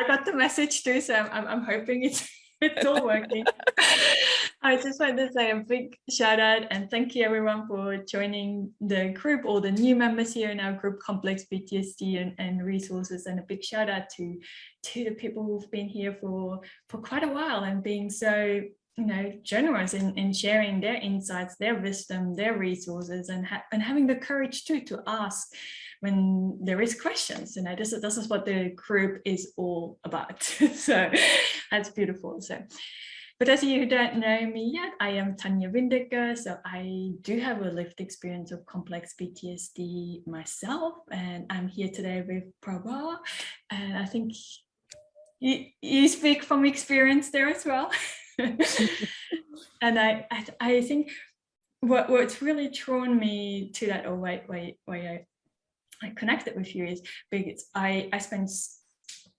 got the message too, so I'm hoping it's all working. I just want to say a big shout out and thank you everyone for joining the group, all the new members here in our group, Complex PTSD and Resources, and a big shout out to the people who've been here for quite a while and being so generous in sharing their insights, their wisdom, their resources, and having the courage too to ask when there is questions. This is what the group is all about. So that's beautiful. So for those of you who don't know me yet, I am Tanja Windegger. So I do have a lived experience of complex PTSD myself, and I'm here today with Prabha. And I think you speak from experience there as well. And I think what's really drawn me to that, or why I connected with you, is because I spent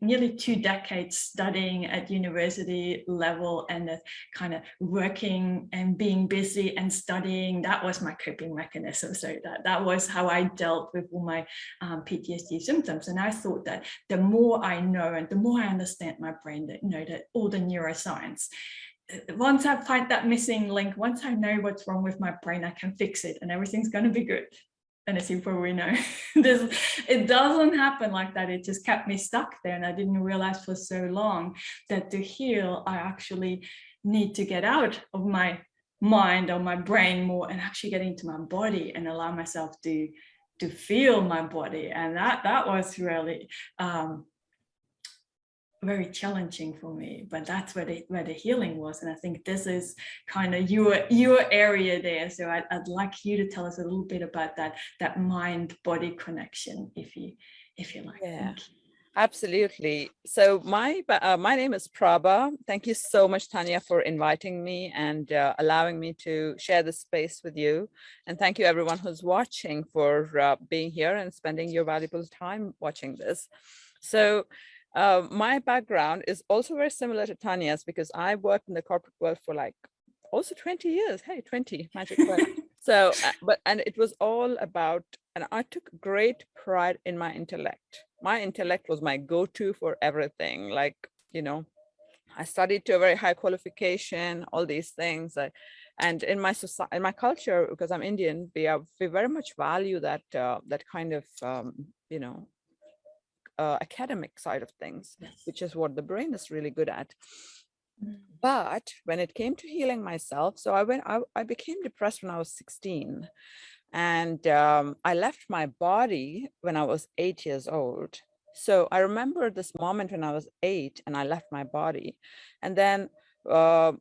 nearly 2 decades studying at university level and kind of working and being busy and studying. That was my coping mechanism. So that was how I dealt with all my PTSD symptoms. And I thought that the more I know and the more I understand my brain, that all the neuroscience, once I find that missing link, once I know what's wrong with my brain, I can fix it and everything's going to be good. And as you probably know, it doesn't happen like that. It just kept me stuck there. And I didn't realize for so long that to heal, I actually need to get out of my mind or my brain more and actually get into my body and allow myself to feel my body. And that was really very challenging for me, but that's where the healing was. And I think this is kind of your area there. So I'd like you to tell us a little bit about that mind-body connection, if you like. Yeah, absolutely. So my name is Prabha. Thank you so much, Tanja, for inviting me and allowing me to share this space with you. And thank you everyone who's watching for being here and spending your valuable time watching this. So my background is also very similar to Tanya's, because I worked in the corporate world for like also 20 years. Hey, 20, magic word. So, and it was all about, and I took great pride in my intellect. My intellect was my go-to for everything. Like, I studied to a very high qualification, all these things. And in my society, in my culture, because I'm Indian, we very much value that kind of, academic side of things, yes, which is what the brain is really good at. But when it came to healing myself, so I became depressed when I was 16, and I left my body when I was 8 years old. So I remember this moment when I was 8 and I left my body, and then I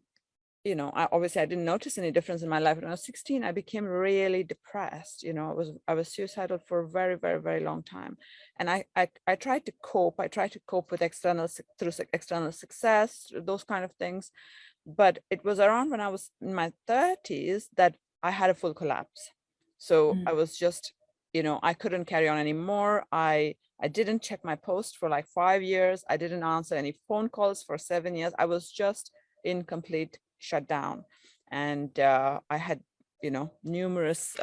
didn't notice any difference in my life. When I was 16, I became really depressed. I was suicidal for a very, very, very long time. And I tried to cope. I tried to cope with through external success, those kind of things. But it was around when I was in my 30s that I had a full collapse. So I was just, I couldn't carry on anymore. I didn't check my post for like 5 years. I didn't answer any phone calls for 7 years. I was just in complete shut down. And I had, numerous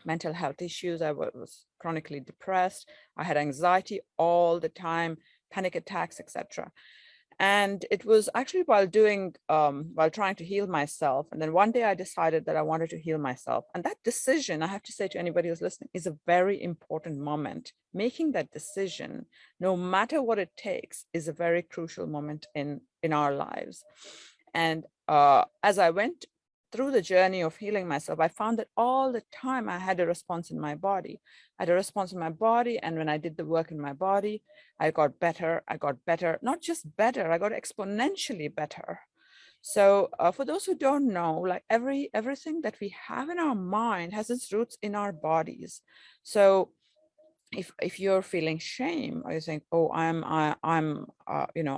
mental health issues. I was chronically depressed. I had anxiety all the time, panic attacks, etc. And it was actually while trying to heal myself. And then one day I decided that I wanted to heal myself. And that decision, I have to say to anybody who's listening, is a very important moment. Making that decision, no matter what it takes, is a very crucial moment in our lives. And as I went through the journey of healing myself, I found that all the time I had a response in my body. I had a response in my body. And when I did the work in my body, I got better. Not just better, I got exponentially better. So for those who don't know, like everything that we have in our mind has its roots in our bodies. So if you're feeling shame, or you think, oh, I'm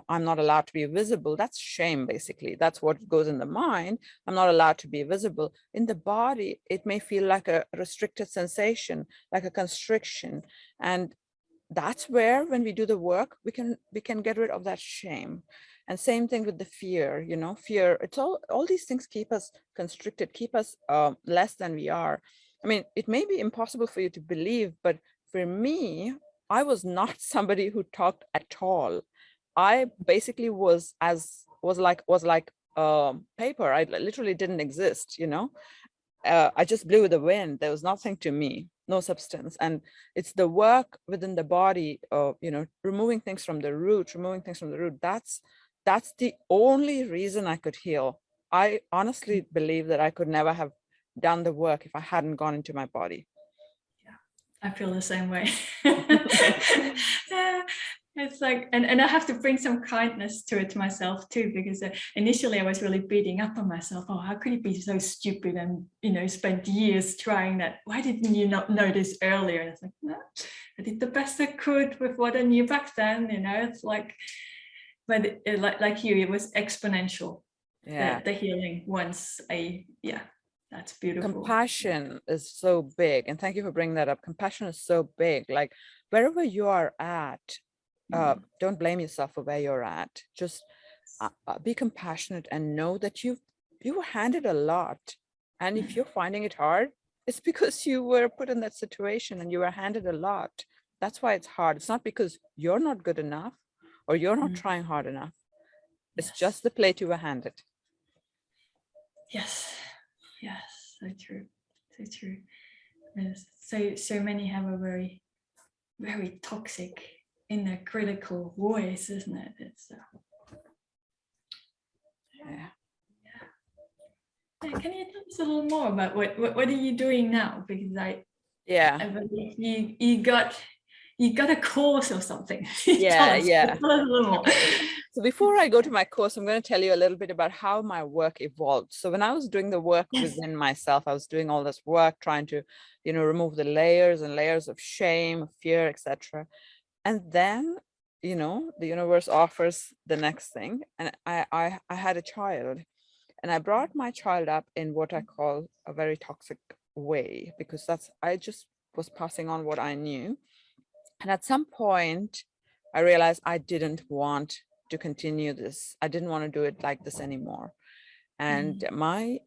not allowed to be visible, that's shame. Basically, that's what goes in the mind. I'm not allowed to be visible. In the body, it may feel like a restricted sensation, like a constriction. And that's where, when we do the work, we can get rid of that shame. And same thing with the fear. Fear, it's all these things keep us constricted, keep us less than we are. I mean, it may be impossible for you to believe, but for me, I was not somebody who talked at all. I basically was like paper. I literally didn't exist, you know. I just blew with the wind. There was nothing to me, no substance. And it's the work within the body of, you know, removing things from the root. That's the only reason I could heal. I honestly believe that I could never have done the work if I hadn't gone into my body. I feel the same way. Yeah, it's like, and I have to bring some kindness to it to myself too, because initially I was really beating up on myself. Oh, how could you be so stupid and, you know, spent years trying that? Why didn't you not know this earlier? And it's like, no, I did the best I could with what I knew back then, you know. It's like, but like you, it was exponential. Yeah. The healing once that's beautiful. Compassion is so big, and thank you for bringing that up. Compassion is so big. Like wherever you are at, don't blame yourself for where you're at. Just be compassionate and know that you were handed a lot, and if you're finding it hard, it's because you were put in that situation and you were handed a lot. That's why it's hard. It's not because you're not good enough or you're not trying hard enough. It's just the plate you were handed. Yes, so true, so true. Yes. So many have a very, very toxic inner critical voice, isn't it? It's Can you tell us a little more about what are you doing now? Because I believe you got a course or something. Tell us a little more. So before I go to my course, I'm going to tell you a little bit about how my work evolved. So when I was doing the work within myself, I was doing all this work, trying to, you know, remove the layers and layers of shame, fear, etc. And then, you know, the universe offers the next thing. And I had a child, and I brought my child up in what I call a very toxic way, because I just was passing on what I knew. And at some point, I realized I didn't want to continue this. I didn't want to do it like this anymore. And my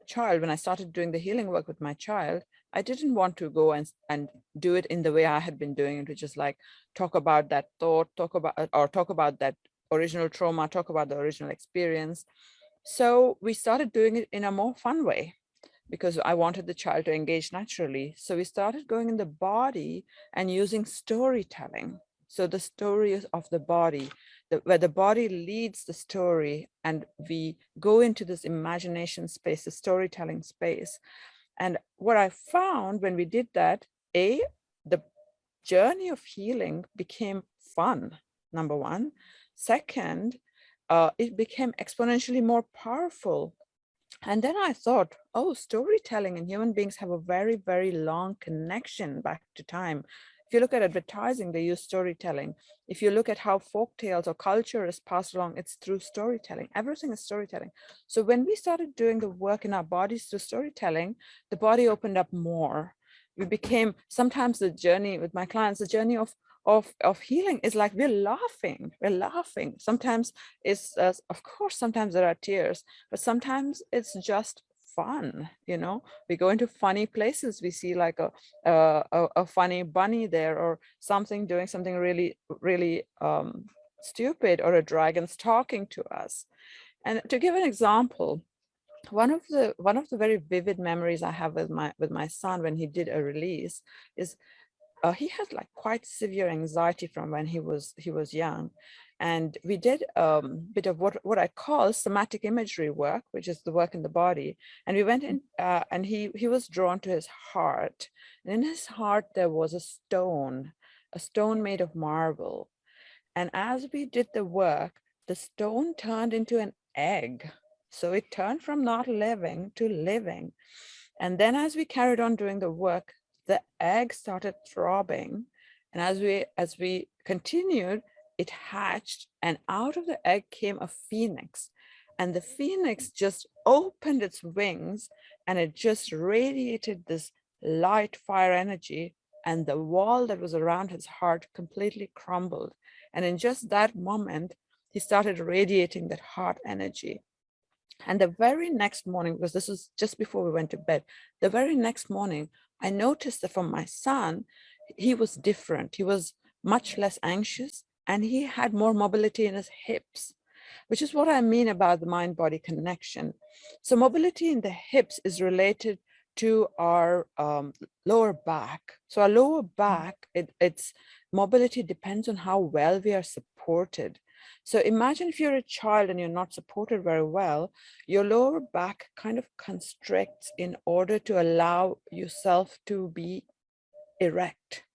child, when I started doing the healing work with my child, I didn't want to go and do it in the way I had been doing it, which is like talk about that thought, talk about that original trauma, talk about the original experience. So we started doing it in a more fun way, because I wanted the child to engage naturally. So we started going in the body and using storytelling. So the story of the body, where the body leads the story, and we go into this imagination space, the storytelling space. And what I found when we did that, the journey of healing became fun, number one. Second, it became exponentially more powerful. And then I thought, oh, storytelling and human beings have a very, very long connection back to time. If you look at advertising, they use storytelling. If you look at how folk tales or culture is passed along, it's through storytelling. Everything is storytelling. So when we started doing the work in our bodies through storytelling, the body opened up more. We became, sometimes the journey with my clients, the journey of healing is like we're laughing. Sometimes it's of course, sometimes there are tears, but sometimes it's just fun. You know, we go into funny places, we see like a funny bunny there, or something doing something really, really stupid, or a dragon's talking to us. And to give an example, one of the very vivid memories I have with my son when he did a release is he had like quite severe anxiety from when he was young. And we did a bit of what I call somatic imagery work, which is the work in the body. And we went in and he was drawn to his heart. And in his heart, there was a stone made of marble. And as we did the work, the stone turned into an egg. So it turned from not living to living. And then as we carried on doing the work, the egg started throbbing. And as we continued, it hatched, and out of the egg came a phoenix. And the phoenix just opened its wings, and it just radiated this light fire energy, and the wall that was around his heart completely crumbled. And in just that moment, he started radiating that heart energy. And the very next morning, because this was just before we went to bed, the very next morning, I noticed that from my son, he was different. He was much less anxious, and he had more mobility in his hips, which is what I mean about the mind-body connection. So mobility in the hips is related to our lower back. So our lower back, its mobility depends on how well we are supported. So imagine if you're a child and you're not supported very well, your lower back kind of constricts in order to allow yourself to be erect.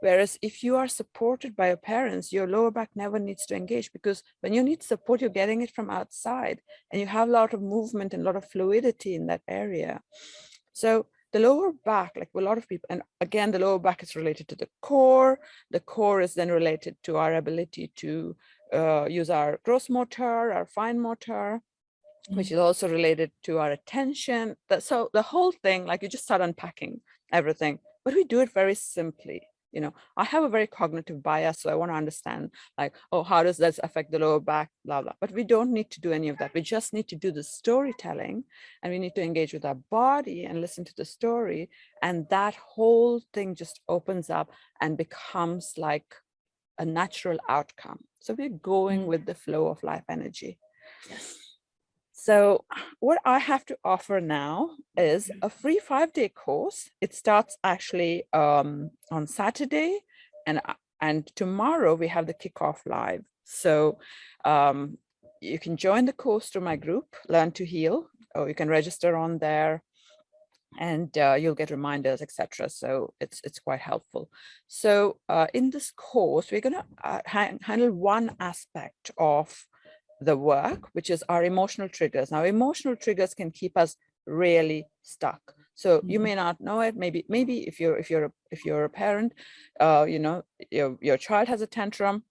Whereas if you are supported by your parents, your lower back never needs to engage, because when you need support, you're getting it from outside, and you have a lot of movement and a lot of fluidity in that area. So the lower back, like a lot of people, and again, the lower back is related to the core. The core is then related to our ability to use our gross motor, our fine motor, which is also related to our attention. So the whole thing, like, you just start unpacking everything, but we do it very simply. I have a very cognitive bias, so I want to understand, like, oh, how does this affect the lower back, blah, blah. But we don't need to do any of that. We just need to do the storytelling, and we need to engage with our body and listen to the story. And that whole thing just opens up and becomes like a natural outcome. So we're going with the flow of life energy. Yes. So what I have to offer now is a free 5-day course. It starts actually on Saturday, and tomorrow we have the kickoff live. So you can join the course through my group, Learn to Heal, or you can register on there, and you'll get reminders, etc. So it's quite helpful. So in this course, we're going to handle one aspect of the work, which is our emotional triggers. Now, emotional triggers can keep us really stuck. So you may not know it. Maybe if you're a parent, your child has a tantrum,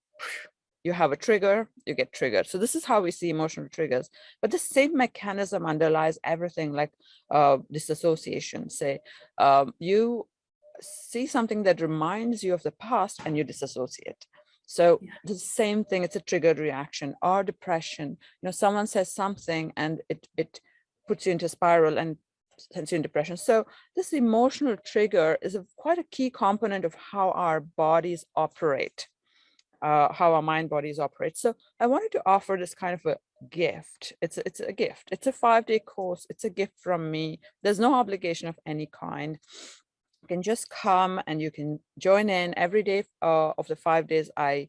you have a trigger, you get triggered. So this is how we see emotional triggers. But the same mechanism underlies everything, like disassociation. Say you see something that reminds you of the past and you disassociate. So the same thing, it's a triggered reaction. Or depression, someone says something and it puts you into a spiral and sends you in depression. So this emotional trigger is quite a key component of how our bodies operate, how our mind bodies operate. So I wanted to offer this kind of a gift. It's a gift. It's a 5-day course. It's a gift from me. There's no obligation of any kind. You can just come and you can join in every day of the 5 days. I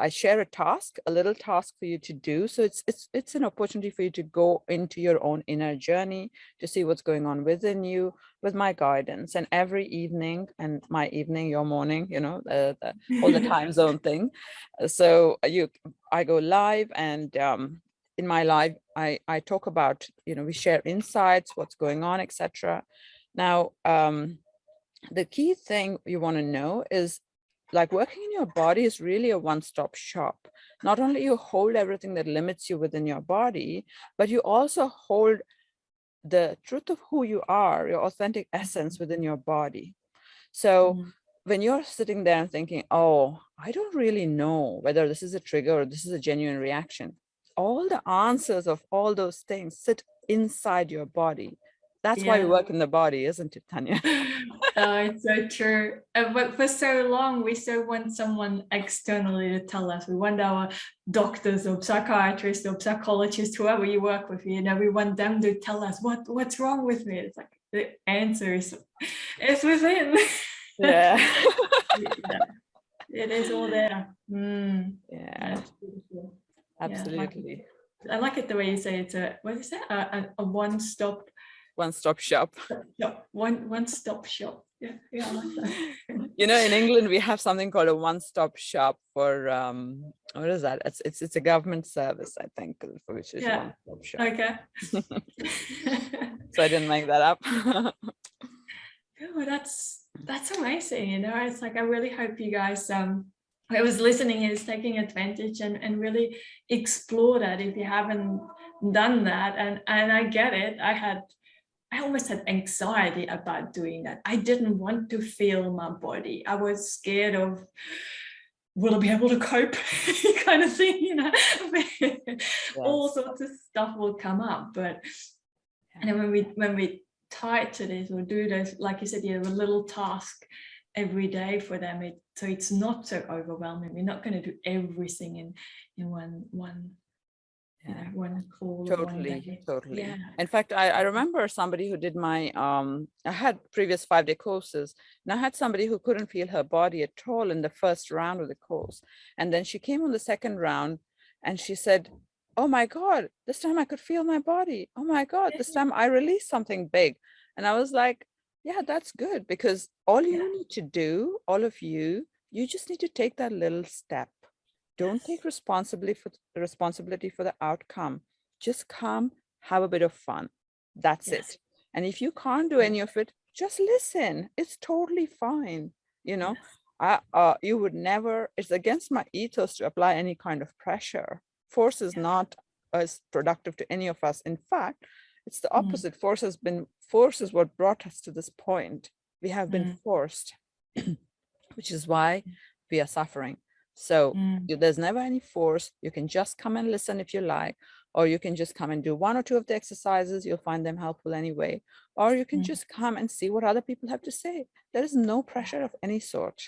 share a little task for you to do. So it's an opportunity for you to go into your own inner journey, to see what's going on within you with my guidance. And every evening, and my evening, your morning, all the time zone thing. So I go live, and in my live, I talk about, we share insights, what's going on, etc. Now, the key thing you want to know is, like, working in your body is really a one-stop shop. Not only you hold everything that limits you within your body, but you also hold the truth of who you are, your authentic essence within your body. So when you're sitting there and thinking, oh, I don't really know whether this is a trigger or this is a genuine reaction, all the answers of all those things sit inside your body. That's why we work in the body, isn't it, Tanja? It's so true. But for so long, we so want someone externally to tell us. We want our doctors or psychiatrists or psychologists, whoever you work with, we want them to tell us what's wrong with me. It's like the answer is within. Yeah. It is all there. Yeah. Absolutely. I like it the way you say it's a one-stop shop. One-stop shop. Yeah, I like that. In England, we have something called a one-stop shop for what is that? It's a government service, I think, for which is one-stop shop. Okay. So I didn't make that up. Oh, that's amazing. It's like, I really hope you guys I was listening is taking advantage and really explore that if you haven't done that. And I get it. I almost had anxiety about doing that. I didn't want to feel my body. I was scared of, will I be able to cope kind of thing, all sorts of stuff will come up. But and then when we tie it to this or do this, like you said, a little task, every day for them. So it's not so overwhelming. We're not going to do everything in one you know, one call or one day. Totally. Yeah. In fact, I remember somebody who did my, I had previous 5-day courses, and I had somebody who couldn't feel her body at all in the first round of the course. And then she came on the second round and she said, oh my God, this time I could feel my body. Oh my God, this time I released something big. And I was like, yeah, that's good, because all you need to do, all of you just need to take that little step. Don't take responsibility for the outcome. Just come, have a bit of fun. That's it. And if you can't do any of it, just listen. It's totally fine. You know, you would never, it's against my ethos to apply any kind of pressure. Force is not as productive to any of us. In fact, it's the opposite. Force is what brought us to this point. We have been forced, which is why we are suffering. So there's never any force. You can just come and listen if you like, or you can just come and do 1 or 2 of the exercises. You'll find them helpful anyway. Or you can just come and see what other people have to say. There is no pressure of any sort.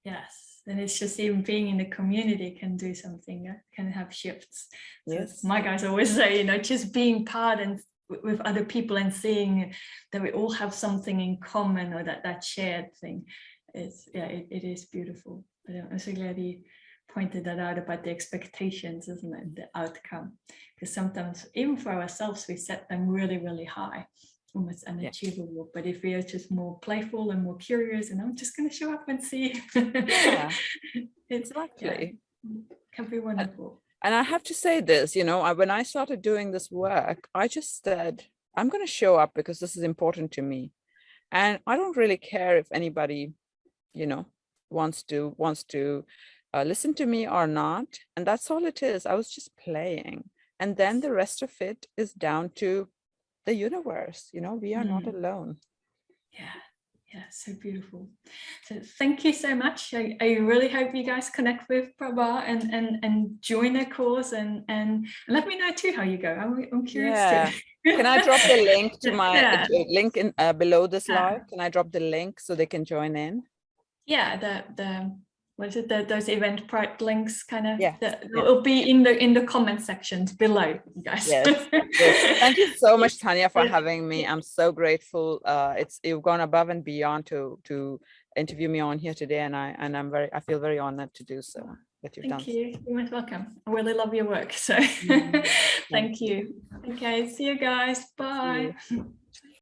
Yes, and it's just even being in the community can do something, can have shifts. Yes. So my guys always say, you know, just being part and with other people and seeing that we all have something in common, or that shared thing, is it is beautiful. But I'm so glad you pointed that out about the expectations, isn't it? The outcome, because sometimes even for ourselves we set them really, really high, almost unachievable. But if we are just more playful and more curious, and I'm just going to show up and see, Exactly. Can be wonderful. And I have to say this, you know, when I started doing this work, I just said, I'm going to show up because this is important to me. And I don't really care if anybody, you know, wants to listen to me or not. And that's all it is. I was just playing. And then the rest of it is down to the universe. You know, we are not alone. Yeah, so beautiful. So thank you so much. I really hope you guys connect with Prabha and join the course, and let me know too how you go. I'm curious too. Can I drop the link to my link in below this live? Can I drop the link so they can join in? Yeah, the what is it? Those Eventbrite links, kind of. It'll be in the comment sections below, you guys. Yes. Thank you so much, Tanja, for having me. I'm so grateful. You've gone above and beyond to interview me on here today, and I feel very honored to do so. That you've done. Thank you. You're most welcome. I really love your work. So thank you. Okay, see you guys. Bye.